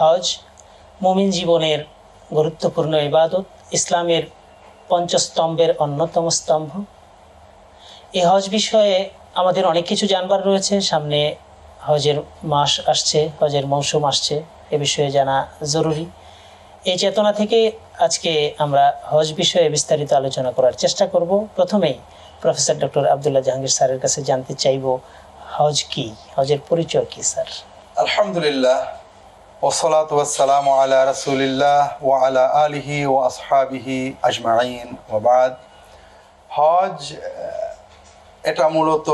হজ মুমিন জীবনের গুরুত্বপূর্ণ ইবাদত, ইসলামের পঞ্চস্তম্ভের অন্যতম স্তম্ভ। এই হজ বিষয়ে আমাদের অনেক কিছু জানবার রয়েছে। সামনে হজের মাস আসছে, হজের মৌসুম আসছে, এ বিষয়ে জানা জরুরি। এই চেতনা থেকে আজকে আমরা হজ বিষয়ে বিস্তারিত আলোচনা করার চেষ্টা করব। প্রথমেই প্রফেসর ডক্টর আব্দুল্লাহ জাহাঙ্গীর স্যারের কাছে জানতে চাইব, হজ কি, হজের পরিচয় কি স্যার? আলহামদুলিল্লাহ, ওয়াসসালাতু ওয়াসসালামু আলা রাসূলিল্লাহ ওয়া আলা আলিহি ওয়া আসহাবিহি আজমাইন ওয়া বাদ। হজ এটা মূলত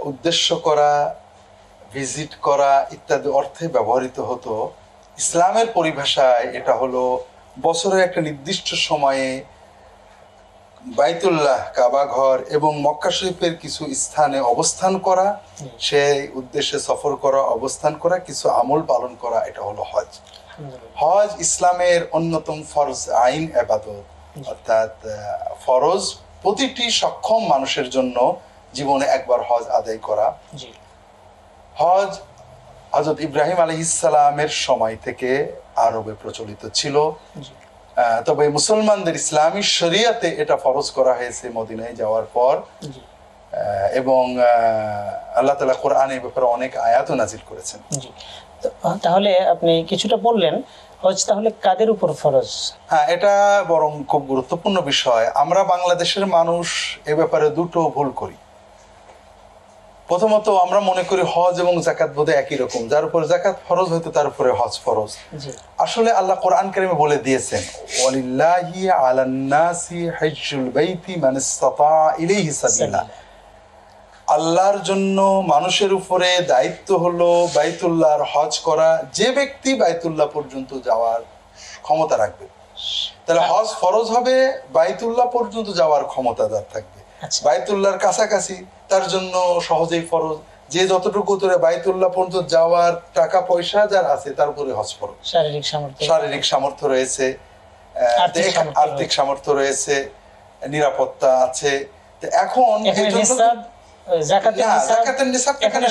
উদ্দেশ্য করা, ভিজিট করা ইত্যাদি অর্থে ব্যবহৃত হতো। ইসলামের পরিভাষায় এটা হলো বছরের একটা নির্দিষ্ট সময়ে বাইতুল্লাহ কাবা ঘর এবং মক্কা শরীফের কিছু স্থানে অবস্থান করা, সেই উদ্দেশ্যে সফর করা, অবস্থান করা, কিছু আমল পালন করা, এটা হলো হজ। হজ ইসলামের অন্যতম ফরজ আইন ইবাদত, অর্থাৎ ফরজ প্রতিটি সক্ষম মানুষের জন্য জীবনে একবার হজ আদায় করা। হজ হযরত ইব্রাহিম আলাইহিস সালামের সময় থেকে আরবে প্রচলিত ছিল, তবে মুসলমানদের ইসলামী শরিয়াতে এটা ফরজ করা হয়েছে মদিনায় যাওয়ার পর, এবং আল্লাহ তাআলা কোরআনে ব্যাপারে অনেক আয়াতও নাজিল করেছেন। তাহলে আপনি কিছুটা বললেন, হজ তাহলে কাদের উপর ফরজ? হ্যাঁ, এটা বরং খুব গুরুত্বপূর্ণ বিষয়। আমরা বাংলাদেশের মানুষ এ ব্যাপারে দুটো ভুল করি। প্রথমত আমরা মনে করি হজ এবং যাকাত বোধহয় একই রকম, যার উপর যাকাত ফরজ হয়তো তার উপরে হজ ফরজ। আসলে আল্লাহ কোরআন কারিমে বলে দিয়েছেন, ওয়ালিল্লাহি আলান নাসি হজ্জুল বাইতি মান ইসতাতা ইলাইহি সাবিলা। আল্লাহর জন্য মানুষের উপরে দায়িত্ব হলো বাইতুল্লাহর হজ করা, যে ব্যক্তি বাইতুল্লাহ পর্যন্ত যাওয়ার ক্ষমতা রাখবে। তাহলে হজ ফরজ হবে বাইতুল্লাহ পর্যন্ত যাওয়ার ক্ষমতা যার থাকবে। বাইতুল্লাহর কাছাকাছি তার জন্য সহজেই ফরজ, যে যতটুকু দূরে বাইতুল্লাহ পর্যন্ত যাওয়ার টাকা পয়সা যার আছে তার উপরে হজ ফরজ। শারীরিক সামর্থ্য রয়েছে, আর্থিক সামর্থ্য রয়েছে, নিরাপত্তা আছে। এখন যাকাতের নিসাব এখানে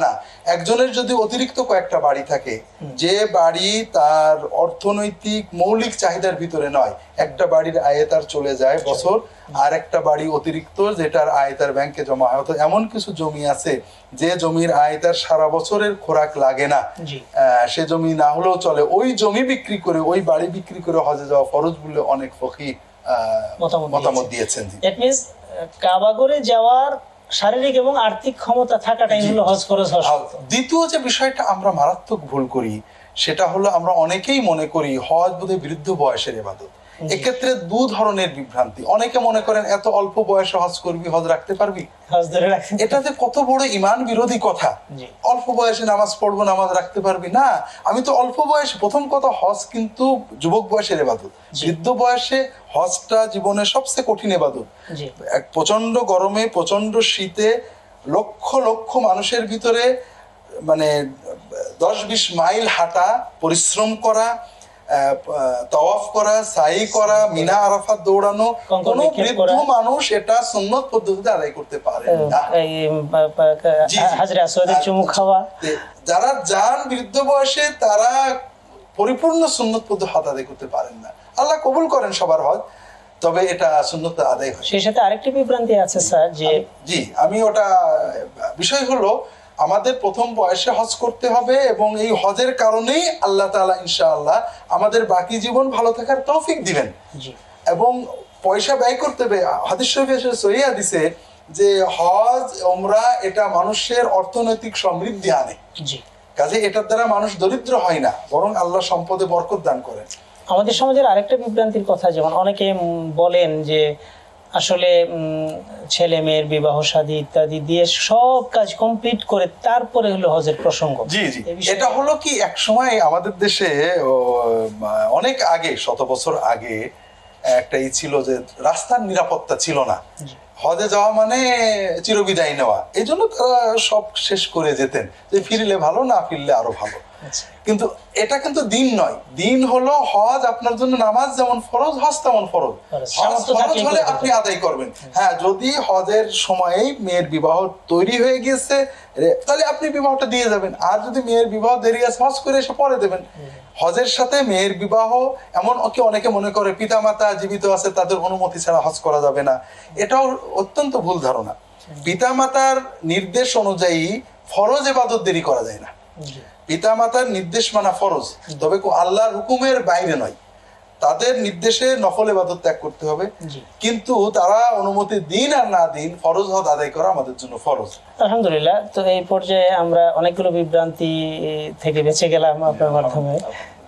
না, একজনের যদি অতিরিক্ত কয়েকটা বাড়ি থাকে, যে বাড়ি তার অর্থনৈতিক মৌলিক চাহিদার ভিতরে নয়, একটা বাড়ির আয়ে তার চলে যায় বছর, আর একটা বাড়ি অতিরিক্ত যেটার আয় তার ব্যাংকে জমা হয়। অর্থাৎ এমন কিছু জমি আছে যে জমির আয় তার সারা বছরের খোরাক লাগে না, সে জমি না হলেও চলে, ওই জমি বিক্রি করে, ওই বাড়ি বিক্রি করে হজে যাওয়া ফরজ বলে অনেক ফকিহ মতামত দিয়েছেন। কাবাগরে যাওয়ার শারীরিক এবং আর্থিক ক্ষমতা থাকাটাই হলো হজ ফরজ। দ্বিতীয় যে বিষয়টা আমরা মারাত্মক ভুল করি সেটা হলো আমরা অনেকেই মনে করি হজ বোধহয় বৃদ্ধ বয়সের ইবাদত। এক্ষেত্রে দু ধরনের বিভ্রান্তি। অনেকে মনে করেন এত অল্প বয়সে হজ করবি, হজ রাখতে পারবি, এটা যে কত বড় ঈমান বিরোধী কথা। অল্প বয়সে নামাজ পড়বো, নামাজ রাখতে পারবি না? আমি তো অল্প বয়সে, প্রথম কথা হজ কিন্তু যুবক বয়সের ইবাদত। বৃদ্ধ বয়সে হজটা জীবনের সবচেয়ে কঠিন ইবাদত। এক প্রচন্ড গরমে, প্রচন্ড শীতে, লক্ষ লক্ষ মানুষের ভিতরে মানে 10-20 মাইল হাঁটা, পরিশ্রম করা, তাওয়াফ করা, সাই করা, মিনা আরাফাত দৌড়ানো, কোন বৃদ্ধ মানুষ এটা সুন্নত পদ্ধতিতে আদায় করতে পারে না। হাজরে আসওয়াদের চুমু খাওয়া, যারা যান বৃদ্ধ বয়সে তারা পরিপূর্ণ সুন্নত পদ্ধতি হজ আদায় করতে পারেন না। আল্লাহ কবুল করেন সবার হজ, তবে এটা সুন্নত আদায় হয়। সেই সাথে আরেকটি বিভ্রান্তি আছে স্যার, যে আমি ওটা বিষয় হলো আমাদের প্রথম বয়সে হজ করতে হবে, এবং এই হজের কারণেই আল্লাহ তাআলা ইনশাআল্লাহ আমাদের বাকি জীবন ভালো থাকার তৌফিক দিবেন। এবং পয়সা ব্যয় করতে হবে। হাদিস শরীফে সহিহ হাদিসে যে হজ ওমরা এটা মানুষের অর্থনৈতিক সমৃদ্ধি আনে, কাজে এটার দ্বারা মানুষ দরিদ্র হয় না, বরং আল্লাহ সম্পদে বরকত দান করেন। আমাদের সমাজের আরেকটা বিভ্রান্তির কথা, যেমন অনেকে বলেন যে আসলে ছেলে মেয়ের বিবাহ শাদী ইত্যাদি দিয়ে সব কাজ কমপ্লিট করে তারপরে হলো হজের প্রসঙ্গ। এটা হলো কি, এক সময় আমাদের দেশে অনেক আগে, 100 বছর আগে একটাই ছিল যে রাস্তার নিরাপত্তা ছিল না, হজে যাওয়া মানে চিরবিদায় নেওয়া, এই জন্য তারা সব শেষ করে যেতেন, যে ফিরলে ভালো, না ফিরলে আরো ভালো। আচ্ছা। কিন্তু এটা কিন্তু দিন নয়, দিন হলো হজ আপনার জন্য নামাজ যেমন ফরজ, হজ তেমন ফরজ। ফরজ। হজ সামর্থ্য ফরজ থাকলে হলে করতে আপনি আদায় করবেন। হ্যাঁ, যদি হজের সময়েই মেয়ের বিবাহ তৈরি হয়ে গিয়েছে তাহলে আপনি বিবাহটা দিয়ে যাবেন, আর যদি মেয়ের বিবাহ দেরি আছে হজ করে এসে পরে দেবেন। হজের সাথে মেয়ের বিবাহ, এমন অনেকে মনে করে পিতামাতা জীবিত আছে তাদের অনুমতি ছাড়া হজ করা যাবে না, এটাও অত্যন্ত ভুল ধারণা। পিতামাতার নির্দেশ অনুযায়ী ফরজ ইবাদত দেরি করা যায় না। জি। পিতামাতার নির্দেশ মানা ফরজ, তবে আল্লাহর হুকুমের বাইরে নয়। তাদের নির্দেশে নফল ইবাদত ত্যাগ করতে হবে, জি। কিন্তু তারা অনুমতি দিন আর না দিন ফরজ হজ আদায় করা আমাদের জন্য ফরজ। আলহামদুলিল্লাহ। তো এই পর্যায়ে আমরা অনেকগুলো বিভ্রান্তি থেকে বেঁচে গেলাম আপনার মাধ্যমে।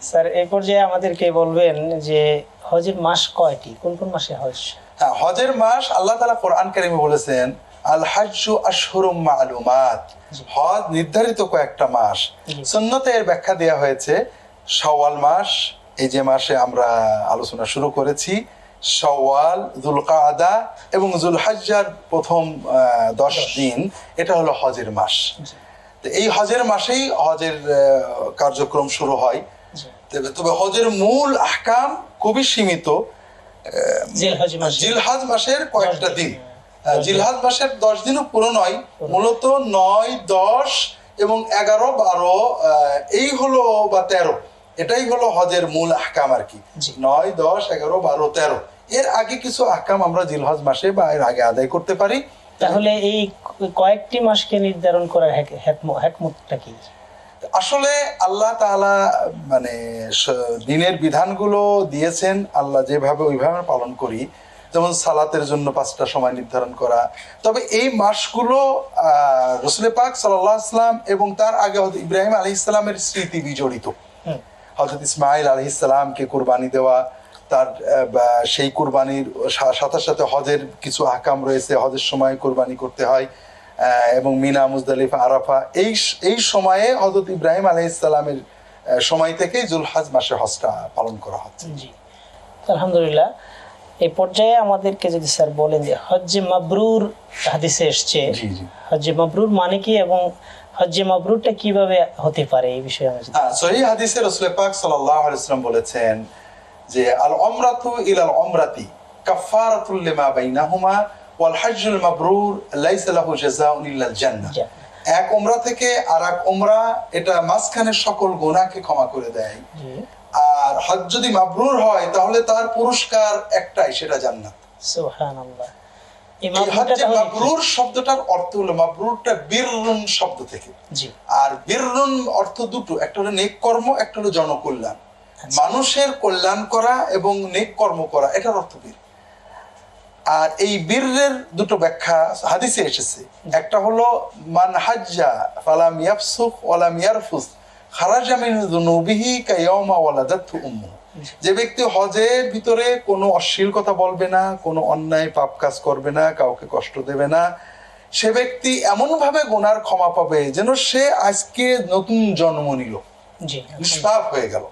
স্যার, এই পর্যায়ে আমাদেরকে বলবেন যে হজের মাস কয়টি, কোন কোন মাসে হজ? হ্যাঁ, হজের মাস আল্লাহ তাআলা কোরআন কারিমে বলেছেন আল হাজ্জু আশহুরুম মা'লুমাত, হজ নির্ধারিত কয়েকটা মাস। সুন্নতে এর ব্যাখ্যা দেওয়া হয়েছে শাওয়াল মাস, এই যে মাসে আমরা আলোচনা শুরু করেছি, শাওয়াল, যুলকাদা এবং যুলহজ্জার প্রথম 10 দিন, এটা হলো হজের মাস। তো এই হজের মাসেই হজের কার্যক্রম শুরু হয়। তবে হজের মূল আহকাম খুবই সীমিত। জিলহজ মাসের কয়েকটা দিন, জিলহজ মাসের 10 দিনও পুরো নয়, মূলত 9, 10 এবং 11, 12 এই হলো বা 13, এটাই হলো হজের মূল আহকাম আর কি। 9, 10, 11, 12, 13 এর আগে কিছু আহকাম আমরা জিলহজ মাসে বা এর আগে আদায় করতে পারি। তাহলে এই কয়েকটি মাসকে নির্ধারণ করার হিকমতটা কি? আসলে আল্লাহ তাআলা মানে দিনের বিধানগুলো দিয়েছেন, আল্লাহ যেভাবে ওইভাবে পালন করি। যেমন সালাতের জন্য 5টা সময় নির্ধারণ করা। তবে এই মাসগুলো রাসূল পাক সাল্লাল্লাহু আলাইহি সাল্লাম এবং তার আগে হযরত ইব্রাহিম আলাইহিস সালামের স্মৃতি বিজড়িত। হযরত ইসমাঈল আলাইহিস সালামকে কুরবানি দেওয়া, তার সেই কুরবানির সাথে সাথে হজের কিছু আহকাম রয়েছে। হজের সময় কুরবানি করতে হয় এবং মিনা, মুজদালিফা, আরাফা এই সময়ে হযরত ইব্রাহিম আলাইহিস সালামের সময় থেকেই যুলহজ মাসে হজটা পালন করা হচ্ছে। জি, আলহামদুলিল্লাহ। এই পর্যায়ে আমাদেরকে যদি স্যার বলেন যে হজ্জে মাবরুর হাদিসে এসেছে, হজ্জে মাবরুর মানে কি এবং হজ্জে মাবরুরটা কিভাবে হতে পারে, এই বিষয়ে আমি সহিহ হাদিসে রাসূল পাক সাল্লাল্লাহু আলাইহি ওয়াসাল্লাম বলেছেন যে আল উমরাতু ইলাল উমরাতি কাফারাতুল লিমা বাইনাহুমা ওয়াল হজ্জুল মাবরুর লাইসা লাহু জাযাউন ইল্লাল জান্নাহ। এক উমরা থেকে আরেক উমরা, এটা মাঝখানের সকল গুনাহকে ক্ষমা করে দেয়। আর হজ যদি মাবরুর হয় তাহলে তার পুরস্কার একটাই, সেটা জান্নাত। সুবহানাল্লাহ। এই হজ্জে মাবরুর শব্দটার অর্থ হলো, মাবরুরটা বিররুন শব্দ থেকে। জি। আর বিররুন অর্থ দুটো, একটা হলো নেক কর্ম, একটা হলো জনকল্যাণ। মানুষের কল্যাণ করা এবং নেক কর্ম করা, এটার অর্থ বীর। আর এই বীরের দুটো ব্যাখ্যা হাদিসে এসেছে। একটা হলো মান হাজ্জা ফালাম ইয়াফসুক ওয়ালাম ইয়ারফুস খারাজা মিন যুনুবিহি কায়াউমা ওয়ালাদাতহু উম্মুহু। যে ব্যক্তি হজের ভিতরে কোনো অশ্লীল কথা বলবে না, কোনো অন্যায় পাপ কাজ করবে না, কাউকে কষ্ট দেবে না, সে ব্যক্তি এমন ভাবে গুনার ক্ষমা পাবে যেন সে আজকে নতুন জন্ম নিল, নিষ্পাপ হয়ে গেল।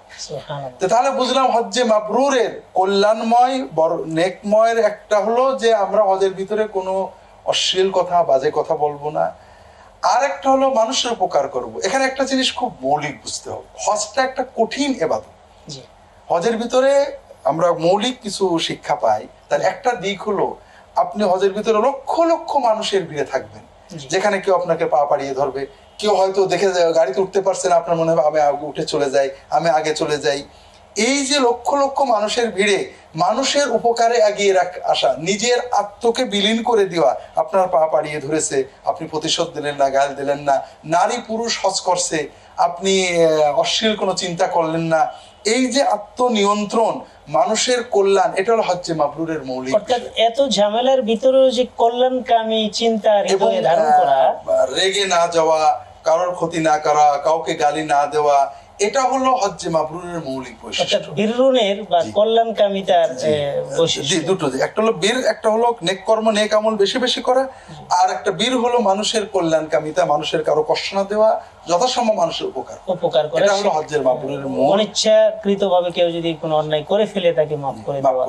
তাহলে বুঝলাম হজ্জে মাবরুরের কল্যাণময় বড় নেকময়ের একটা হলো যে আমরা হজের ভিতরে কোনো অশ্লীল কথা, বাজে কথা বলবো না। আর একটা হলো মানুষের উপকার করব। এখানে একটা জিনিস খুব মৌলিক বুঝতে হবে, হজটা একটা কঠিন ইবাদত। হজের ভিতরে আমরা মৌলিক কিছু শিক্ষা পাই। তার একটা দিক হলো আপনি হজের ভিতরে লক্ষ লক্ষ মানুষের ভিড়ে থাকবেন, যেখানে কেউ আপনাকে পা পাড়িয়ে ধরবে, কেউ হয়তো দেখে গাড়িতে উঠতে পারছে না, আপনার মনে হবে আমি আগে উঠে চলে যাই, আমি আগে চলে যাই। এই যে লক্ষ লক্ষ মানুষের ভিড়ে মানুষের উপকারে এগিয়ে আসা, নিজের আত্মকে বিলীন করে দেওয়া, আপনার পা পাড়িয়ে ধরেছে, আপনি প্রতিশোধ দিলেন না, গাল দিলেন না, নারী পুরুষ হজ করছে, আপনি অশ্লীল কোনো চিন্তা করলেন না, এই যে আত্মনিয়ন্ত্রণ, মানুষের কল্যাণ, এটা হলো হজ্জে মাবরুরের মৌলিক। অর্থাৎ এত ঝামেলার ভিতরেও যে কল্যাণকামী চিন্তা হৃদয়ে ধারণ করা, রেগে না যাওয়া, কারোর ক্ষতি না করা, কাউকে গালি না দেওয়া, এটা হলো হজ্জে মাবরুরের মৌলিক বৈশিষ্ট্য। বীররুনের বা কল্যাণকামিতার বৈশিষ্ট্য দুটো, একটা হলো বীর, একটা হলো নেক কর্ম, নেক আমল বেশি বেশি করা, আর একটা বীর হলো মানুষের কল্যাণকামিতা, মানুষের কারো কষ্ট না দেওয়া, যথাসম্ভব মানুষের উপকার করা। এটা হলো হজ্জের মাবরুরের মূল। অনিচ্ছাকৃতভাবে কেউ যদি কোনো অন্যায় করে ফেলে তাকে মাফ করে দেওয়া,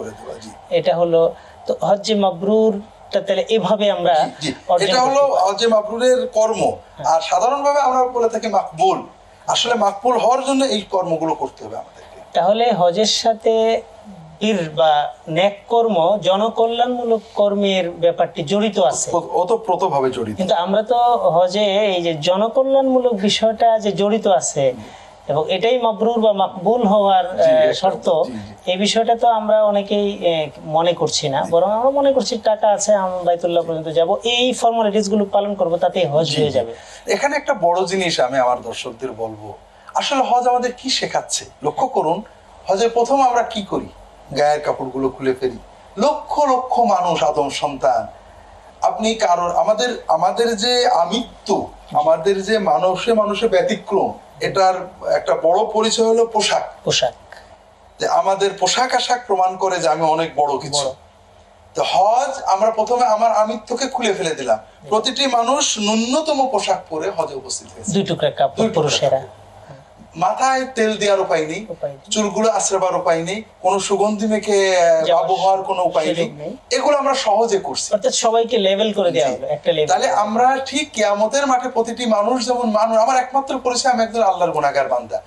এটা হলো তো হজ্জে মাবরুর। তাহলে এভাবে আমরা, এটা হলো হজ্জে মাবরুরের কর্ম। আর সাধারণভাবে আমরা বলে থাকি মাকবুল। আসলে মাকবুল হওয়ার জন্য এই কর্মগুলো করতে হবে আমাদেরকে। তাহলে হজের সাথে বীর বা নেক কর্ম, জনকল্যাণমূলক কর্মের ব্যাপারটি জড়িত আছে, ওতপ্রোতভাবে জড়িত। কিন্তু আমরা তো হজে এই যে জনকল্যাণমূলক বিষয়টা যে জড়িত আছে এবং এটাই মাবরুর বা মাকবুল হওয়ার শর্ত, এই বিষয়টা তো আমরা অনেকেই মনে করছি না, বরং আমরা মনে করছি টাকা আছে আমরা বাইতুল্লাহ পর্যন্ত যাব, এই ফর্মালিটিস গুলো পালন করব, তাতে হজ হয়ে যাবে। এখানে একটা বড় জিনিস আমি আমার দর্শকদের বলবো, আসলে হজ আমাদের কি শেখাচ্ছে লক্ষ্য করুন। হজে প্রথম আমরা কি করি, গায়ের কাপড়গুলো খুলে ফেলি, লক্ষ লক্ষ মানুষ আদম সন্তান, আপনি কারোর আমাদের যে আমিত্ব, আমাদের যে মানুষে ব্যতিক্রম, এটার একটা বড় পরিচয় হলো পোশাক। যে আমাদের পোশাক আশাক প্রমাণ করে যে আমি অনেক বড় কিছু। তো হজ আমরা প্রথমে আমার আমিত্বকে খুলে ফেলে দিলাম, প্রতিটি মানুষ ন্যূনতম পোশাক পরে হজে উপস্থিত হয়েছে, 2 টুকরা কাপড় পুরুষেরা, মাথায় তেল দেওয়ার উপায় নেই, চুলগুলো আশ্রাবার উপায় নেই, কোনো সুগন্ধি মেখে আবহাওয়ার কোনো উপায় নেই, এগুলো আমরা সহজে করছি, অর্থাৎ সবাইকে লেভেল করে দেওয়া হলো একটা লেভেল। তাহলে আমরা ঠিক কিয়ামতের মাঠে প্রতিটি মানুষ যেমন মানুষ, আমার একমাত্র পরিচয় আমি একজন আল্লাহর গুনাহগার বান্দা,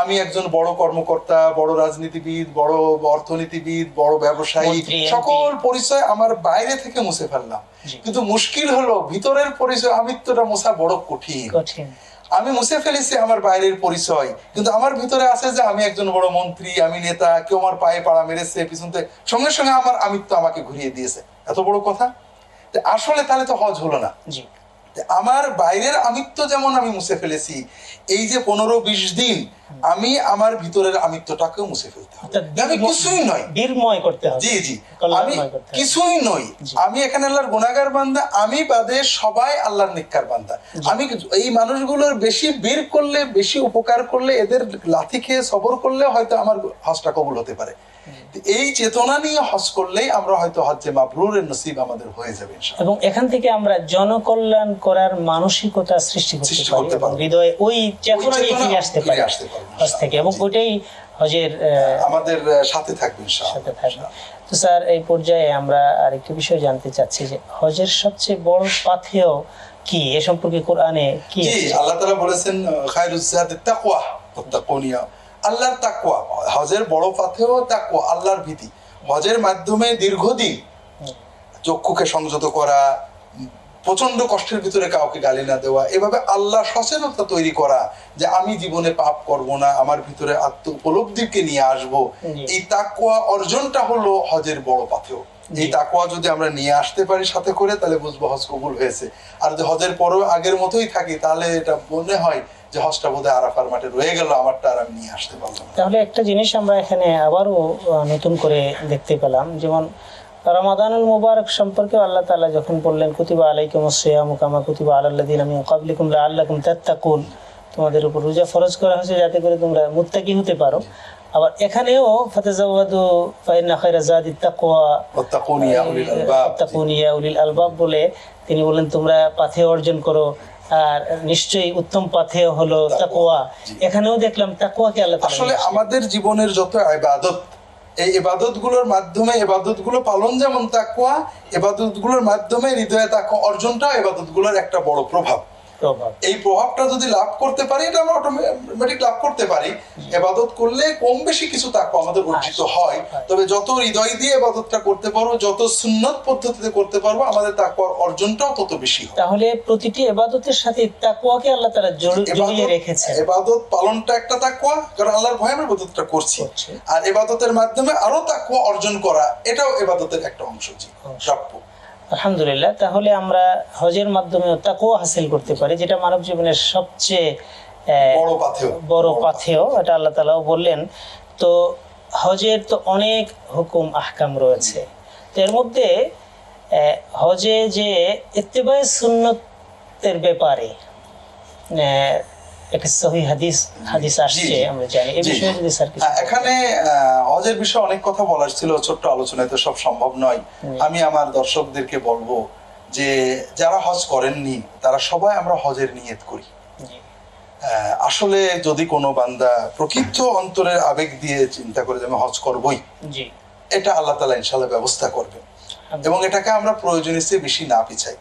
আমি একজন বড় কর্মকর্তা, বড় রাজনীতিবিদ, বড় অর্থনীতিবিদ, বড় ব্যবসায়ী, সকল পরিচয় আমার বাইরে থেকে মুছে ফেললাম। কিন্তু মুশকিল হলো ভিতরের পরিচয় আমিত্বটা মোছা বড় কঠিন। আমি মুছে ফেলেছি আমার বাইরের পরিচয়, কিন্তু আমার ভিতরে আছে যে আমি একজন বড় মন্ত্রী, আমি নেতা, কেউ আমার পায়ে পাড়া মেরেছে পিছন থেকে, সঙ্গে সঙ্গে আমার আমিত্ব আমাকে ঘুরিয়ে দিয়েছে, এত বড় কথা। আসলে তাহলে তো হজ হলো না। আমার বাইরের আমিত্ব যেমন আমি মুছে ফেলেছি, এই যে 15-20 দিন আমি আমার ভিতরের আমিত্বটাকে মুছে ফেলতে হবে, আমি কিছুই নয়, বীরময় করতে হবে। জি জি, আমি কিছুই নই, আমি এখানে আল্লাহর গুনাহগার বান্দা, আমি বাদে সবাই আল্লাহর নেককার বান্দা। আমি এই মানুষগুলোর বেশি বীর করলে, বেশি উপকার করলে, এদের লাথি খেয়ে সবর করলে হয়তো আমার হজটা কবুল হতে পারে। এই চেতনা নিয়ে হজ করলেই আমরা হয়তো হজ্জে মাবরুরের নসিব আমাদের হয়ে যাবে ইনশাআল্লাহ। এবং এখান থেকে আমরা জনকল্যাণ করার মানসিকতা সৃষ্টি করতে পারি, হৃদয়ে ওই চেতনা নিয়ে ফিরে আসতে পারি হজ থেকে, এবং ওইটাই হজের আমাদের সাথে থাকবে ইনশাআল্লাহ। তো স্যার, এই পর্যায়ে আমরা আরেকটি বিষয় জানতে চাচ্ছি যে হজের সবচেয়ে বড় পাথেয় কি, এ সম্পর্কে কোরআনে কি আছে? আল্লাহ তাআলা বলেছেন খায়রুজ যাতিত তাকওয়া ওয়াত্তাকুনিয়া, আল্লাহর তাকওয়া। হজের বড় পাথেয় তাকওয়া, আল্লাহর ভীতি। হজের মাধ্যমে দীর্ঘদিন চক্ষুকে সংযত করা, প্রচন্ড কষ্টের ভিতরে কাউকে গালি না দেওয়া, এভাবে আল্লাহ সচেতনতা তৈরি করা যে আমি জীবনে পাপ করব না, আমার ভিতরে আত্ম উপলব্ধিকে নিয়ে আসব, এই তাকওয়া অর্জনটা হলো হজের বড় পাথেয়। এই তাকওয়া যদি আমরা নিয়ে আসতে পারি সাথে করে, তাহলে বুঝবো হজ কবুল হয়েছে। আর যদি হজের পরেও আগের মতোই থাকি, তাহলে এটা মনে হয় যে হজটা বোধহয় আরাফার মাঠে রয়ে গেল, আমারটা আর আমি নিয়ে আসতে পারলাম। তাহলে একটা জিনিস আমরা এখানে আবারও নতুন করে দেখতে পেলাম, যেমন রমাদানুল মুবারক সম্পর্কে আল্লাহ তাআলা যখন বললেন কুতিবা আলাইকুমুস সিয়ামু কামা কুতিবা আলাল্লাযিনা মিন ক্বাবলিকুম লাআল্লাকুম তাত্তাকুন, তোমাদের উপর রোজা ফরজ করা হয়েছে যাতে করে তোমরা মুত্তাকি হতে পারো। আবার এখানেও ফাতাজাওয়াদু ফাইন্না খায়রা যাদিত তাকওয়া ওয়াত্তাকুন ইয়া উলিল আলবাব বলে তিনি বলেন তোমরা পাথেয় অর্জন করো, আর নিশ্চয়ই উত্তম পাথেয় হলো তাকওয়া। এখানেও দেখলাম তাকওয়াকে আল্লাহ তাআলা আসলে আমাদের জীবনের যত ইবাদত, এই ইবাদতগুলোর মাধ্যমে, ইবাদতগুলো পালন যেমন তাকওয়া, ইবাদতগুলোর মাধ্যমে হৃদয়ে তাকওয়া অর্জনটা ইবাদতগুলোর একটা বড় প্রভাব। এই প্রভাবটা যদি লাভ করতে পারি, এটা আমরা অটোমেটিক লাভ করতে পারি। ইবাদত করলে কম বেশি কিছু তাকওয়া আমাদের অর্জিত হয়, তবে যত হৃদয় দিয়ে ইবাদতটা করতে পারবো, যত সুন্নত পদ্ধতিতে করতে পারবো, আমাদের তাকওয়ার অর্জনটাও তত বেশি হয়। তাহলে প্রতিটি ইবাদতের সাথে তাকওয়াকে আল্লাহ তাআলা জড়িয়ে রেখেছেন। ইবাদত পালনটা একটা তাকওয়া, কারণ আল্লাহর ভয়ে আমরা ইবাদতটা করছি, আর ইবাদতের মাধ্যমে আরো তাকওয়া অর্জন করা, এটাও ইবাদতের একটা অংশ। জি, প্রাপ্য। আলহামদুলিল্লাহ, তাহলে আমরা হজের মাধ্যমে তাকওয়া হাসিল করতে পারি, যেটা মানব জীবনের সবচেয়ে বড় পাথেয়, এটা আল্লাহ তাআলাও বললেন। তো হজের তো অনেক হুকুম আহকাম রয়েছে, তো এর মধ্যে হজে যে ইত্তিবায়ে সুন্নতের ব্যাপারে একটা সহিহ হাদিস আসছে আমরা জানি, এই বিষয়ে যদি স্যার কিছু। এখানে হজের বিষয়ে অনেক কথা বলার ছিল, ছোট্ট আলোচনায় তো সব সম্ভব নয়। আমি আমার দর্শকদেরকে বলবো যে যারা হজ করেননি তারা সবাই আমরা হজের নিয়ত করি। আসলে যদি কোনো বান্দা প্রকৃত অন্তরের আবেগ দিয়ে চিন্তা করে যে আমি হজ করবই, এটা আল্লাহ তাআলা ইনশাআল্লাহ ব্যবস্থা করবেন, এবং এটাকে আমরা প্রয়োজনের চেয়ে বেশি না পিছাই।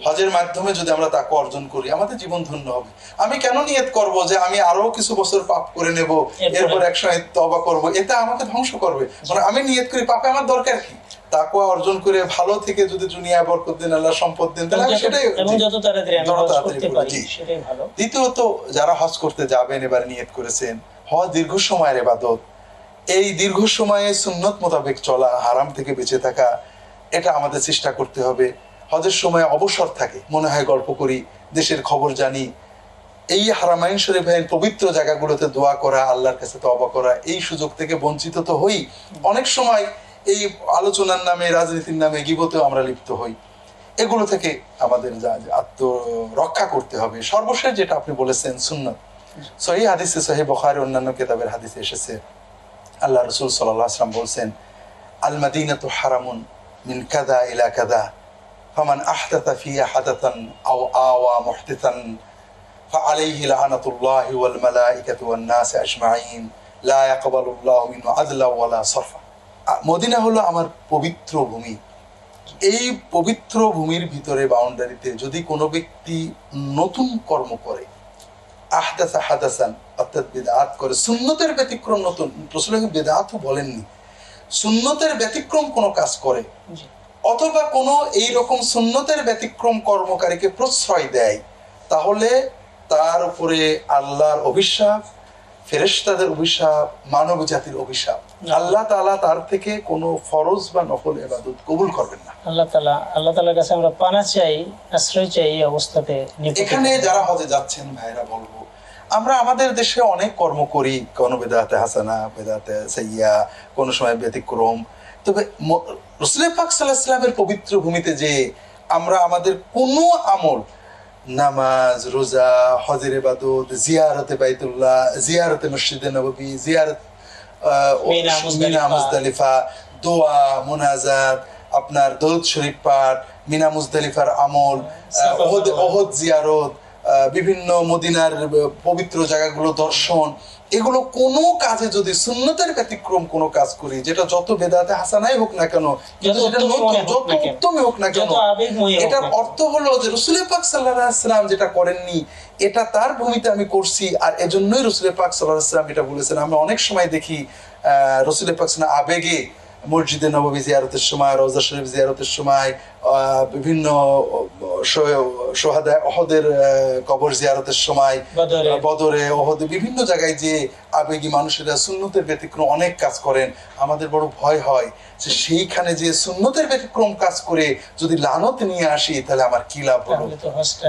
হজের মাধ্যমে যদি আমরা তাকে অর্জন করি আমাদের জীবন ধন্য হবে। আমি কেন নিয়ত করব যে আমি আরো কিছু বছর পাপ করে নেব, এরপর একসময় তওবা করব, এটা আমাকে ধ্বংস করবে। মানে আমি নিয়ত করি পাপে আমার দরকার কি, তাকওয়া অর্জন করে ভালো থেকে যদি দুনিয়া বরকত দেন, আল্লাহ সম্পদ দেন, তাহলে আমি সেটাই এবং যত তাড়াতাড়ি আমি হজ করতে পারি সেটাই ভালো। দ্বিতীয়ত যারা হজ করতে যাবেন এবার নিয়ত করেছেন, হজ দীর্ঘ সময়ের ইবাদত, এই দীর্ঘ সময়ে সুন্নত মোতাবেক চলা, হারাম থেকে বেঁচে থাকা, এটা আমাদের চেষ্টা করতে হবে। হজের সময় অবসর থাকে, মনে হয় গল্প করি, দেশের খবর জানি, এই হারামাইন শরীফের পবিত্র জায়গাগুলোতে দোয়া করা, আল্লাহর কাছে তওবা করা, এই সুযোগ থেকে বঞ্চিত তো হই। অনেক সময় এই আলোচনার নামে, রাজনীতির নামে, গীবতেও আমরা লিপ্ত হই। এগুলো থেকে আমাদের আত্মরক্ষা করতে হবে। সর্বশেষ যেটা আপনি বলেছেন সুন্নত, সহিহ হাদিসে, সহিহ বুখারী অন্যান্য কিতাবের হাদিসে এসেছে, আল্লাহ রাসূল সাল্লাল্লাহু আলাইহি ওয়াসাল্লাম বলছেন, আল মাদিনাতু হারামুন মিন কাযা ইলা কাযা ফামান আহদাথা ফিহা হাদাতান আও আওয়া মুহদিসান ফাআলাইহি লানাতুল্লাহি ওয়াল মালাইকাতি ওয়ান নাস আজমাইন লা ইয়াকবালুল্লাহু মিনহু আদলা ওয়ালা সরফা। মদিনা হলো আমার পবিত্র ভূমি। এই পবিত্র ভূমির ভিতরে, বাউন্ডারিতে যদি কোনো ব্যক্তি নতুন কর্ম করে, আহদাসা হাদাসান অর্থাৎ বিদআত করে, সুন্নতের ব্যতিক্রম, নতুন রাসূল বিদআতও বলেননি, সুন্নতের ব্যতিক্রম কোনো কাজ করে, অথবা কোনো এইরকম সুন্নতের ব্যতিক্রম কর্মকারীকে প্রশ্রয় দেয়, তাহলে তার উপরে আল্লাহর অভিশাপ, ফেরেশতাদের অভিশাপ, মানব জাতির অভিশাপ। আল্লাহ তাআলা তার থেকে কোনো ফরজ বা নফল ইবাদত কবুল করবেন না। আল্লাহ তাআলার কাছে আমরা পানা চাই, আশ্রয় চাই। এই অবস্থাতে এখানে যারা হজে যাচ্ছেন ভাইরা, বলবো আমরা আমাদের দেশে অনেক কর্ম করি, কোনো বেদাতে হাসানা, বেদাতে সাইয়্যা, কোনো সময় ব্যতিক্রম। তবে রাসূল পাক সাল্লাল্লাহু আলাইহি ওয়াসাল্লামের পবিত্র ভূমিতে যে আমরা আমাদের কোনো আমল, নামাজ, রোজা, হজের ইবাদত, জিয়ারতে বাইতুল্লাহ, জিয়ারতে মসজিদে নববী, জিয়ারত মিনা মুজদালিফা, দোয়া, মুনাজাত, আপনার দরুদ শরীফ পাঠ, মিনা মুজদালিফার আমল, ওহদ জিয়ারত, বিভিন্ন মদিনার পবিত্র জায়গাগুলো দর্শন, এগুলো কোনো কাজে যদি সুন্নতের ব্যতিক্রম কোনো কাজ করি, যেটা যত বেদাতে হাসানাই হোক না কেন, যত উত্তমই হোক না কেন, এটার অর্থ হলো যে রাসূল পাক সাল্লাল্লাহু আলাইহি ওয়াসাল্লাম যেটা করেননি, এটা তার ভূমিতে আমি করছি। আর এজন্যই রাসূল পাক সাল্লাল্লাহু আলাইহি ওয়াসাল্লাম এটা বলেছেন। আমরা অনেক সময় দেখি রাসূল পাক সাল্লাল্লাহু আবেগে মসজিদে নববী জিয়ারতের সময়, রওজা শরীফ জিয়ারতের সময়, বিভিন্ন শহাদা ওহদের কবর জিয়ারতের সময়, বদরে, ওহদে, বিভিন্ন জায়গায় যে আবেগী মানুষেরা সুন্নতের ব্যতিক্রম অনেক কাজ করেন, আমাদের বড় ভয় হয় যে সেইখানে যে সুন্নতের ব্যতিক্রম কাজ করে যদি লানত নিয়ে আসি, তাহলে আমার কি লাভ হলো?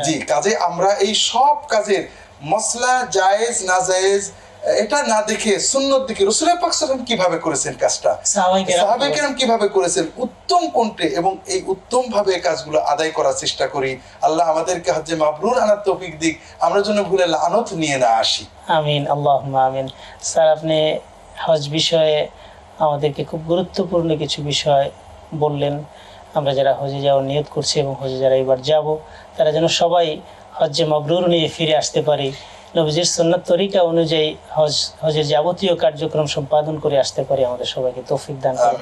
জি, কাজে আমরা এই সব কাজের মসলা, জায়েজ না জায়েজ, এটা না দেখে সুন্নত দেখে রাসূল পাক সাল্লাল্লাহু আলাইহি ওয়াসাল্লাম কিভাবে করেছেন কাজটা, সাহাবায়ে কেরাম কিভাবে করেছেন, উত্তম কোনটি, এবং এই উত্তম ভাবে কাজগুলো আদায় করার চেষ্টা করি। আল্লাহ আমাদেরকে হজ্জে মাবরুর আনার তৌফিক দিক, আমরা যেন ভুলে লানত নিয়ে না আসি। আমিন, আল্লাহুম্মা আমিন। স্যার, আপনি হজ বিষয়ে আমাদেরকে খুব গুরুত্বপূর্ণ কিছু বিষয় বললেন। আমরা যারা হজে যাওয়ার নিয়ত করছি এবং হজে যারা এবার যাব, তারা যেন সবাই হজ্জে মাবরুর নিয়ে ফিরে আসতে পারি, নবীজির সুন্নাত তরিকা অনুযায়ী হজের যাবতীয় কার্যক্রম সম্পাদন করে আসতে পারি। আমাদের সবাইকে তৌফিক দান করুন।